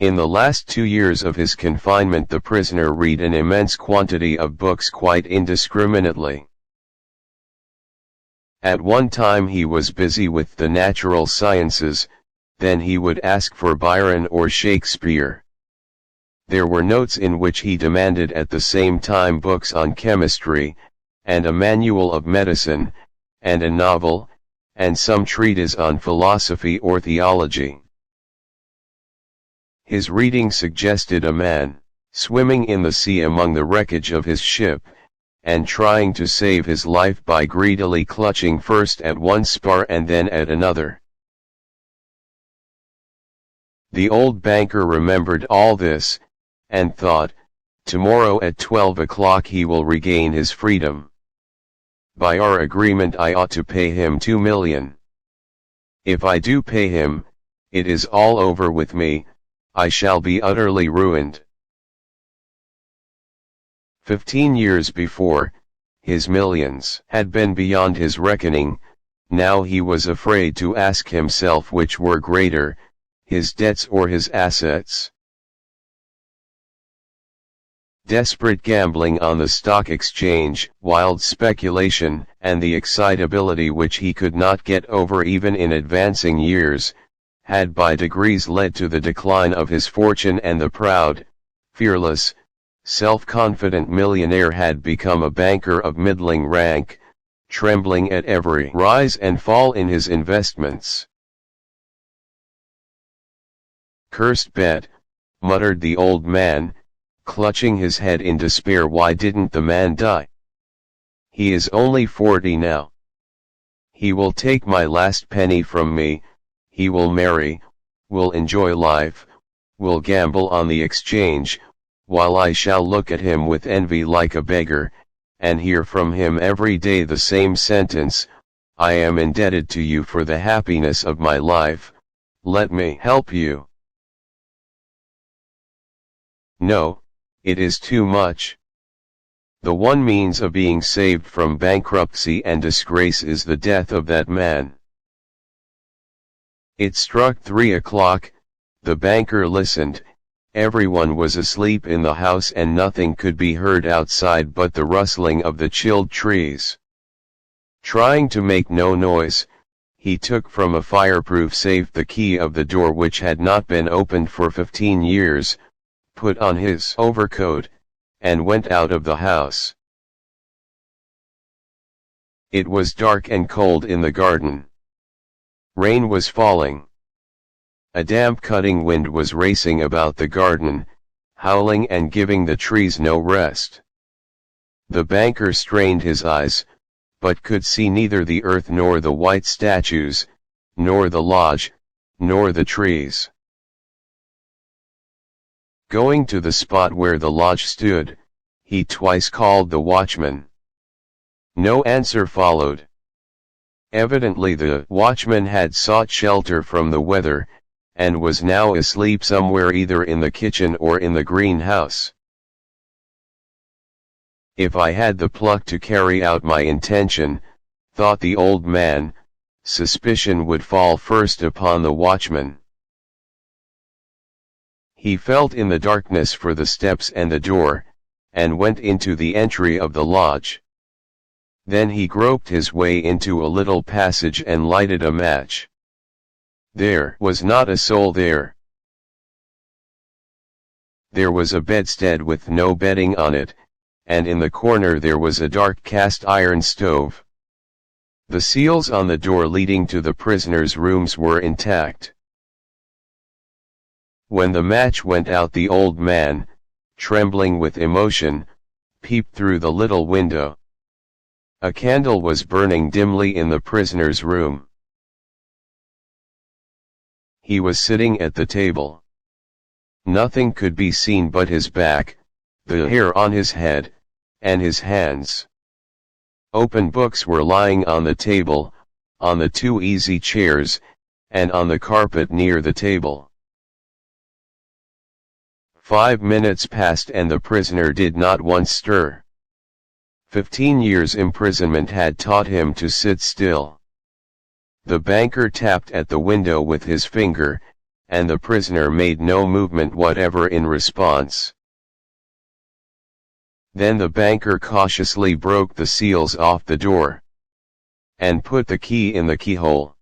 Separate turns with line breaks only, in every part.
In the last 2 years of his confinement the prisoner read an immense quantity of books quite indiscriminately. At one time he was busy with the natural sciences, then he would ask for Byron or Shakespeare. There were notes in which he demanded at the same time books on chemistry, and a manual of medicine, and a novel, and some treatise on philosophy or theology. His reading suggested a man, swimming in the sea among the wreckage of his ship, and trying to save his life by greedily clutching first at one spar and then at another. The old banker remembered all this, and thought, tomorrow at 12 o'clock he will regain his freedom. By our agreement I ought to pay him 2 million. If I do pay him, it is all over with me, I shall be utterly ruined. 15 years before, his millions had been beyond his reckoning, now he was afraid to ask himself which were greater, his debts or his assets. Desperate gambling on the stock exchange, wild speculation, and the excitability which he could not get over even in advancing years, had by degrees led to the decline of his fortune, and the proud, fearless, self-confident millionaire had become a banker of middling rank, trembling at every rise and fall in his investments. Cursed bet, muttered the old man, clutching his head in despair. Why didn't the man die? He is only 40 now. He will take my last penny from me, he will marry, will enjoy life, will gamble on the exchange, while I shall look at him with envy like a beggar, and hear from him every day the same sentence, I am indebted to you for the happiness of my life, let me help you. No, it is too much. The one means of being saved from bankruptcy and disgrace is the death of that man. It struck 3 o'clock, the banker listened, everyone was asleep in the house and nothing could be heard outside but the rustling of the chilled trees. Trying to make no noise, he took from a fireproof safe the key of the door which had not been opened for 15 years, put on his overcoat, and went out of the house. It was dark and cold in the garden. Rain was falling. A damp cutting wind was racing about the garden, howling and giving the trees no rest. The banker strained his eyes, but could see neither the earth nor the white statues, nor the lodge, nor the trees. Going to the spot where the lodge stood, he twice called the watchman. No answer followed. Evidently the watchman had sought shelter from the weather, and was now asleep somewhere either in the kitchen or in the greenhouse. If I had the pluck to carry out my intention, thought the old man, suspicion would fall first upon the watchman. He felt in the darkness for the steps and the door, and went into the entry of the lodge. Then he groped his way into a little passage and lighted a match. There was not a soul there. There was a bedstead with no bedding on it, and in the corner there was a dark cast iron stove. The seals on the door leading to the prisoners' rooms were intact. When the match went out, the old man, trembling with emotion, peeped through the little window. A candle was burning dimly in the prisoner's room. He was sitting at the table. Nothing could be seen but his back, the hair on his head, and his hands. Open books were lying on the table, on the 2 easy chairs, and on the carpet near the table. 5 minutes passed and the prisoner did not once stir. 15 years' imprisonment had taught him to sit still. The banker tapped at the window with his finger, and the prisoner made no movement whatever in response. Then the banker cautiously broke the seals off the door, and put the key in the keyhole.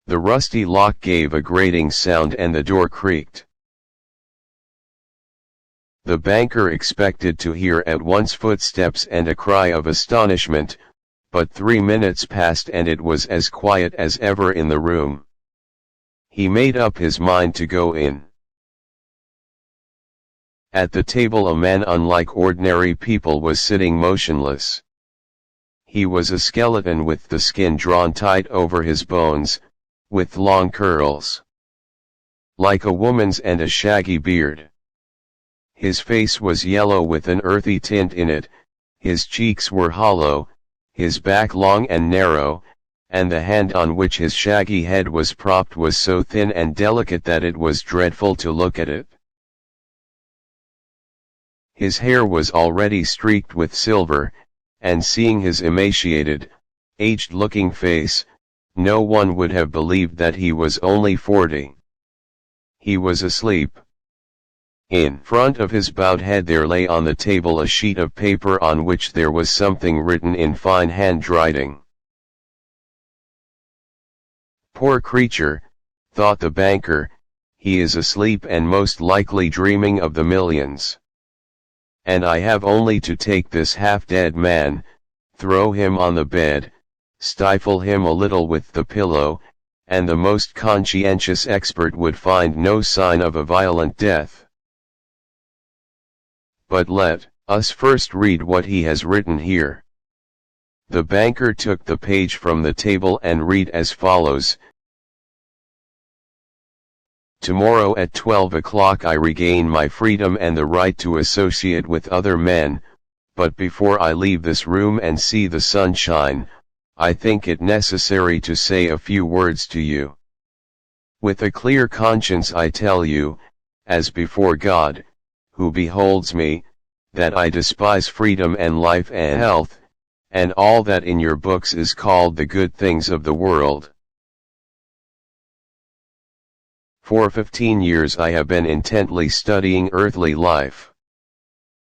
The rusty lock gave a grating sound and the door creaked. The banker expected to hear at once footsteps and a cry of astonishment, but 3 minutes passed and it was as quiet as ever in the room. He made up his mind to go in. At the table a man unlike ordinary people was sitting motionless. He was a skeleton with the skin drawn tight over his bones, with long curls, like a woman's, and a shaggy beard. His face was yellow with an earthy tint in it, his cheeks were hollow, his back long and narrow, and the hand on which his shaggy head was propped was so thin and delicate that it was dreadful to look at it. His hair was already streaked with silver, and seeing his emaciated, aged-looking face, no one would have believed that he was only 40. He was asleep. In front of his bowed head there lay on the table a sheet of paper on which there was something written in fine handwriting. Poor creature, thought the banker, he is asleep and most likely dreaming of the millions. And I have only to take this half-dead man, throw him on the bed, stifle him a little with the pillow, and the most conscientious expert would find no sign of a violent death. But let us first read what he has written here. The banker took the page from the table and read as follows. Tomorrow at 12 o'clock I regain my freedom and the right to associate with other men, but before I leave this room and see the sunshine, I think it necessary to say a few words to you. With a clear conscience I tell you, as before God, who beholds me, that I despise freedom and life and health, and all that in your books is called the good things of the world. For 15 years I have been intently studying earthly life.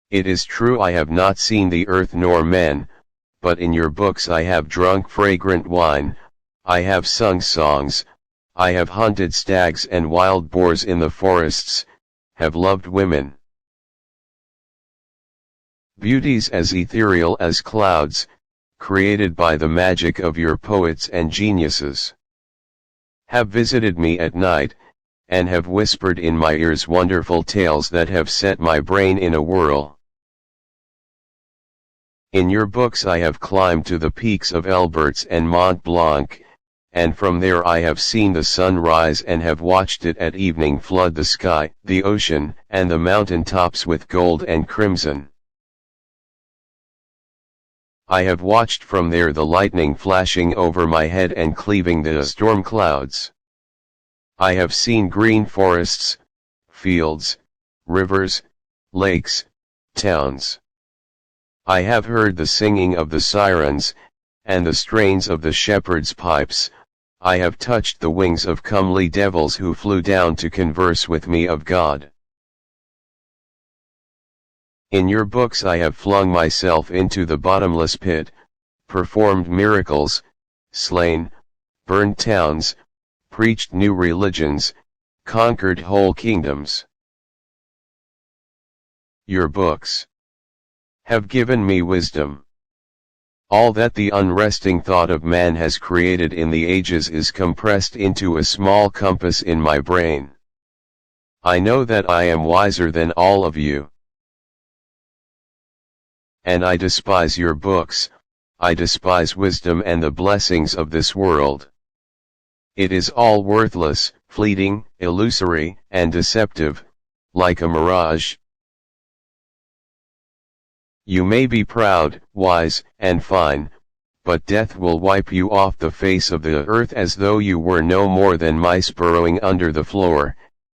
It is true I have not seen the earth nor men, but in your books I have drunk fragrant wine, I have sung songs, I have hunted stags and wild boars in the forests, have loved women. Beauties as ethereal as clouds, created by the magic of your poets and geniuses, have visited me at night, and have whispered in my ears wonderful tales that have set my brain in a whirl. In your books I have climbed to the peaks of Elberts and Mont Blanc, and from there I have seen the sun rise and have watched it at evening flood the sky, the ocean, and the mountain tops with gold and crimson. I have watched from there the lightning flashing over my head and cleaving the storm clouds. I have seen green forests, fields, rivers, lakes, towns. I have heard the singing of the sirens, and the strains of the shepherds' pipes. I have touched the wings of comely devils who flew down to converse with me of God. In your books I have flung myself into the bottomless pit, performed miracles, slain, burned towns, preached new religions, conquered whole kingdoms. Your books have given me wisdom. All that the unresting thought of man has created in the ages is compressed into a small compass in my brain. I know that I am wiser than all of you. And I despise your books, I despise wisdom and the blessings of this world. It is all worthless, fleeting, illusory, and deceptive, like a mirage. You may be proud, wise, and fine, but death will wipe you off the face of the earth as though you were no more than mice burrowing under the floor,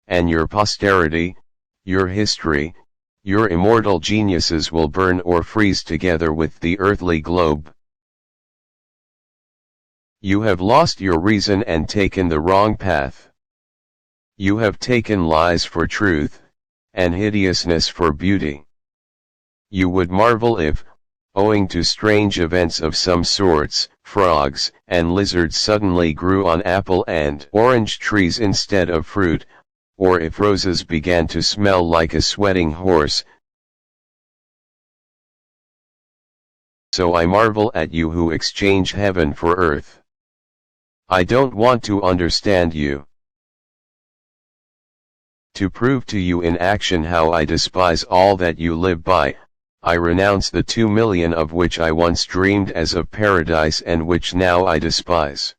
and your posterity, your history, your immortal geniuses will burn or freeze together with the earthly globe. You have lost your reason and taken the wrong path. You have taken lies for truth, and hideousness for beauty. You would marvel if, owing to strange events of some sorts, frogs and lizards suddenly grew on apple and orange trees instead of fruit, or if roses began to smell like a sweating horse. So I marvel at you who exchange heaven for earth. I don't want to understand you. To prove to you in action how I despise all that you live by, I renounce the 2,000,000 of which I once dreamed as of paradise and which now I despise.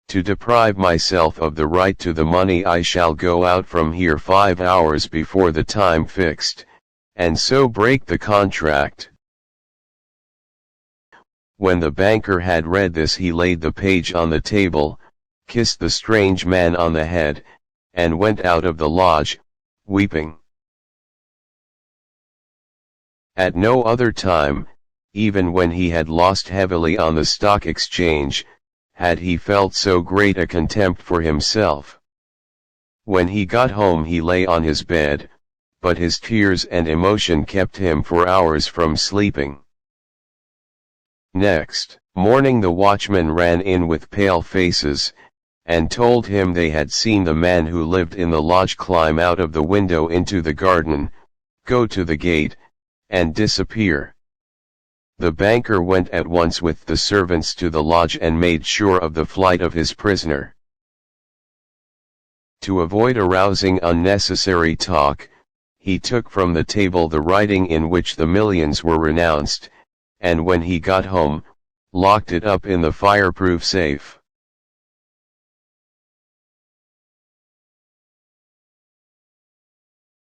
To deprive myself of the right to the money, I shall go out from here 5 hours before the time fixed, and so break the contract. When the banker had read this, he laid the page on the table, kissed the strange man on the head, and went out of the lodge, weeping. At no other time, even when he had lost heavily on the stock exchange, had he felt so great a contempt for himself. When he got home he lay on his bed, but his tears and emotion kept him for hours from sleeping. Next morning the watchmen ran in with pale faces, and told him they had seen the man who lived in the lodge climb out of the window into the garden, go to the gate, and disappear. The banker went at once with the servants to the lodge and made sure of the flight of his prisoner. To avoid arousing unnecessary talk, he took from the table the writing in which the millions were renounced, and when he got home, locked it up in the fireproof safe.